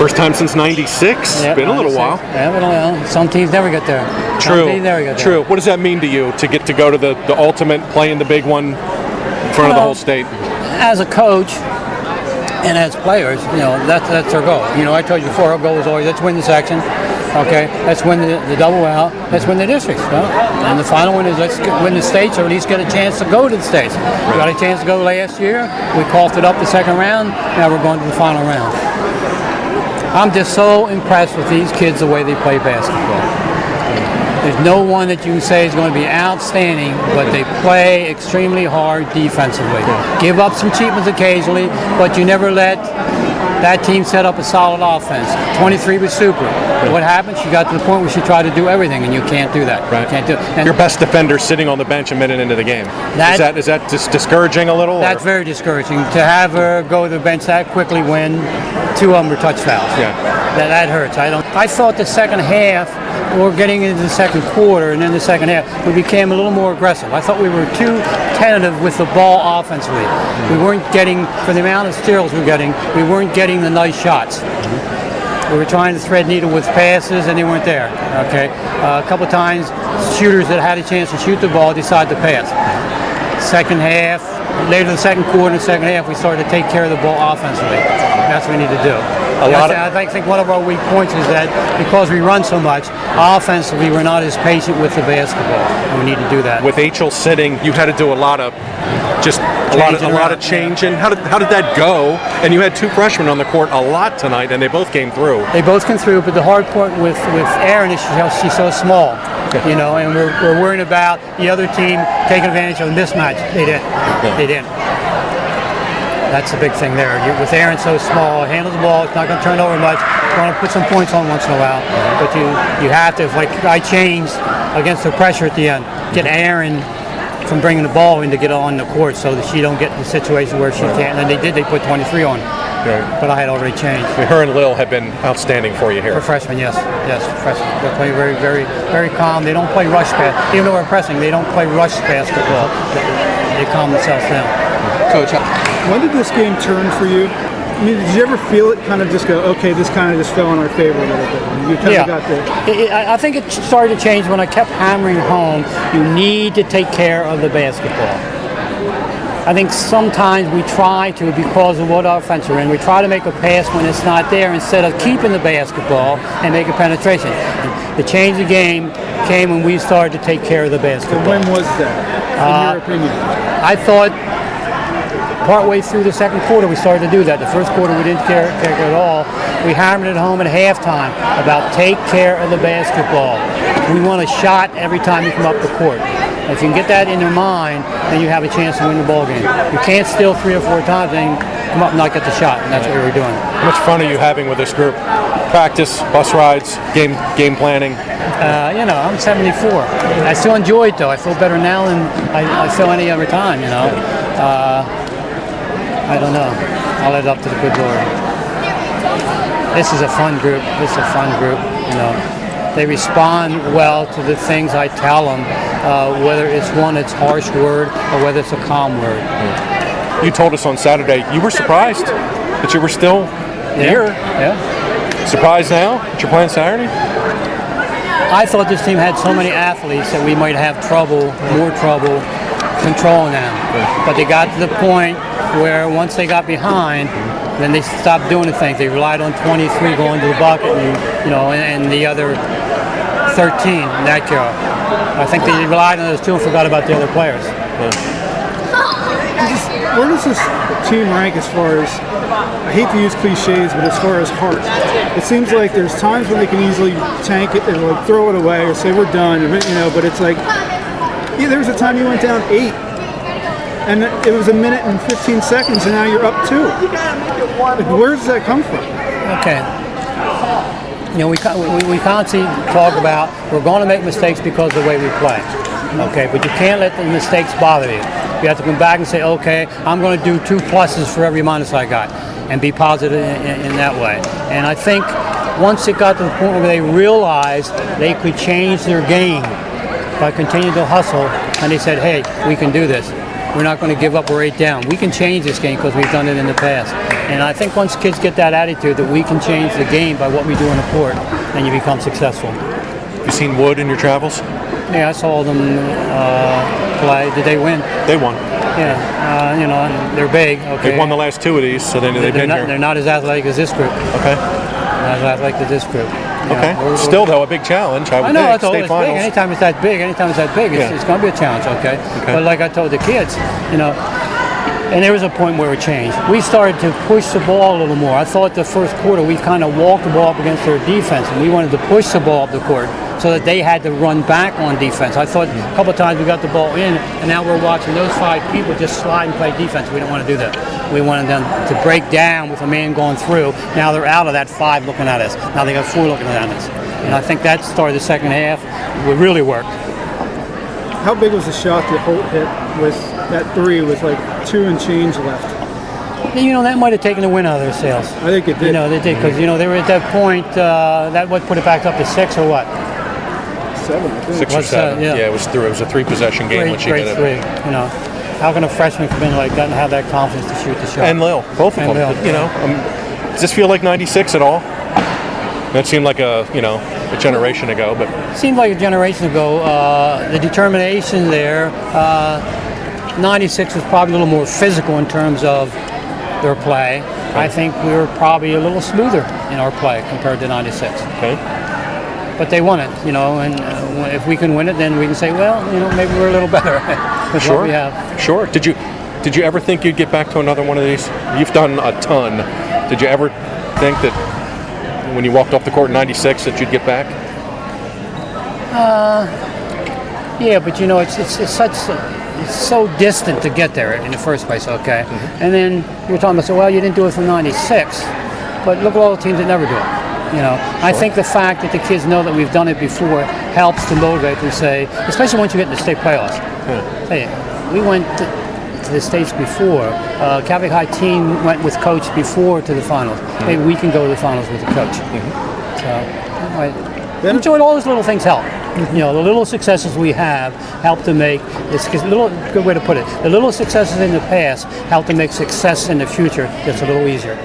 First time since '96. Yep, Been a little while. Yeah, been a while. Some teams never get there. True. What does that mean to you to get to go to the ultimate, playing the big one in front of the whole state? As a coach and as players, that's our goal. I told you before, our goal was always let's win the section. Okay, let's win the double out. Let's win the districts. And the final one is let's win the states, or at least get a chance to go to the states. We got a chance to go last year. We coughed it up the second round. Now we're going to the final round. I'm just so impressed with these kids, the way they play basketball. There's no one that you can say is going to be outstanding, but they play extremely hard defensively. Give up some cheap ones occasionally, but you never let that team set up a solid offense. 23 was super. What happened? She got to the point where she tried to do everything, and you can't do that. Right. You can't do it. And your best defender sitting on the bench a minute into the game. Is that just discouraging a little? That's very discouraging. To have her go to the bench that quickly when 2 of them were touch fouls. Yeah. That hurts. I thought the second half, or getting into the second quarter and then the second half, we became a little more aggressive. I thought we were too tentative with the ball offensively. We weren't getting, for the amount of steals we weren't getting the nice shots. We were trying to thread needle with passes, and they weren't there. Okay, a couple times, shooters that had a chance to shoot the ball decided to pass. Second half, later in the second quarter and the second half, we started to take care of the ball offensively. That's what we need to do. I think one of our weak points is that because we run so much, offensively we're not as patient with the basketball, and we need to do that. With H.L. sitting, you had to do a lot of changing. How did that go? And you had 2 freshmen on the court a lot tonight, and they both came through. They both came through, but the hard part with Erin is she's so small. And we're worrying about the other team taking advantage of the mismatch. They didn't. That's the big thing there. With Erin so small, handles the ball, it's not going to turn over much. It's going to put some points on once in a while. But you have to, like I changed against the pressure at the end, get Erin from bringing the ball in to get on the court so that she don't get in the situation where she can't. And they did. They put 23 on. Right. But I had already changed. Her and Lil have been outstanding for you here. For freshmen, yes, freshmen. They play very, very, very calm. They don't play rush basketball. Even though we're pressing, they don't play rush basketball. They calm themselves down. Coach, when did this game turn for you? I mean, did you ever feel it kind of just go, okay, this kind of just fell in our favor a little bit? You kind of got there. I think it started to change when I kept hammering home, you need to take care of the basketball. I think sometimes we try to, because of what offense we're in, we try to make a pass when it's not there instead of keeping the basketball and make a penetration. The change of game came when we started to take care of the basketball. So when was that, in your opinion? I thought partway through the second quarter we started to do that. The first quarter we didn't care at all. We hammered it home at halftime about take care of the basketball. We want a shot every time you come up the court. If you can get that in your mind, then you have a chance to win the ball game. You can't steal 3 or 4 times and come up and not get the shot, and that's what we were doing. How much fun are you having with this group? Practice, bus rides, game planning? I'm 74. I still enjoy it, though. I feel better now than I feel any other time, I don't know. I'll let it up to the good Lord. This is a fun group. They respond well to the things I tell them, whether it's harsh word or whether it's a calm word. You told us on Saturday you were surprised that you were still here. Yeah. Surprised now that you're playing Saturday? I thought this team had so many athletes that we might have more trouble controlling them. But they got to the point where once they got behind, then they stopped doing the things. They relied on 23 going to the bucket, and the other 13 in that jar. I think they relied on those 2 and forgot about the other players. Where does this team rank as far as, I hate to use cliches, but as far as heart? It seems like there's times when they can easily tank it and throw it away or say we're done, but it's like, there was a time you went down 8. And it was 1 minute and 15 seconds, and now you're up 2. Where does that come from? Okay. We constantly talk about we're going to make mistakes because of the way we play. Okay, but you can't let the mistakes bother you. You have to come back and say, okay, I'm going to do 2 pluses for every minus I got, and be positive in that way. And I think once it got to the point where they realized they could change their game by continuing to hustle, and they said, hey, we can do this. We're not going to give up. We're 8 down. We can change this game because we've done it in the past. And I think once kids get that attitude that we can change the game by what we do on the court, then you become successful. You seen Wood in your travels? Yeah, I saw them play. Did they win? They won. Yeah, and they're big. Okay. They've won the last 2 of these, so they've been here. They're not as athletic as this group. Okay. Not as athletic as this group. Okay. Still, though, a big challenge. I would know. think. It's always State finals. big. Anytime it's that big, it's going to be a challenge. Okay. But like I told the kids, and there was a point where it changed. We started to push the ball a little more. I thought the first quarter we kind of walked the ball up against their defense, and we wanted to push the ball up the court so that they had to run back on defense. I thought a couple of times we got the ball in, and now we're watching those 5 people just slide and play defense. We don't want to do that. We wanted them to break down with a man going through. Now they're out of that 5 looking at us. Now they got 4 looking at us. And I think that started the second half. It really worked. How big was the shot that Holt hit with that 3 with like 2 and change left? That might have taken the wind out of their sails. I think it did. They did because they were at that point. That what put it back up to 6 or what? 7, I think. 6 or 7. It was through. It was a 3-possession game when she great did 3. it. How can a freshman come in like that and have that confidence to shoot the shot? And Lil, both of them. Does this feel like '96 at all? That seemed like a generation ago, but it seemed like a generation ago. The determination there. 96 was probably a little more physical in terms of their play. I think we were probably a little smoother in our play compared to 96. Okay. But they won it, and if we can win it, then we can say, well, maybe we're a little better with what we have. Sure. Did you ever think you'd get back to another one of these? You've done a ton. Did you ever think that when you walked off the court in '96 that you'd get back? Yeah, but it's so distant to get there in the first place. Okay, and then you're talking about, well, you didn't do it from '96, but look at all the teams that never do it. I think the fact that the kids know that we've done it before helps to motivate them. Say, especially once you get in the state playoffs. Hey, we went to the states before. Catholic High team went with coach before to the finals. Maybe we can go to the finals with the coach. So, enjoyed all those little things help. The little successes we have help to make this. Good way to put it. The little successes in the past help to make success in the future just a little easier.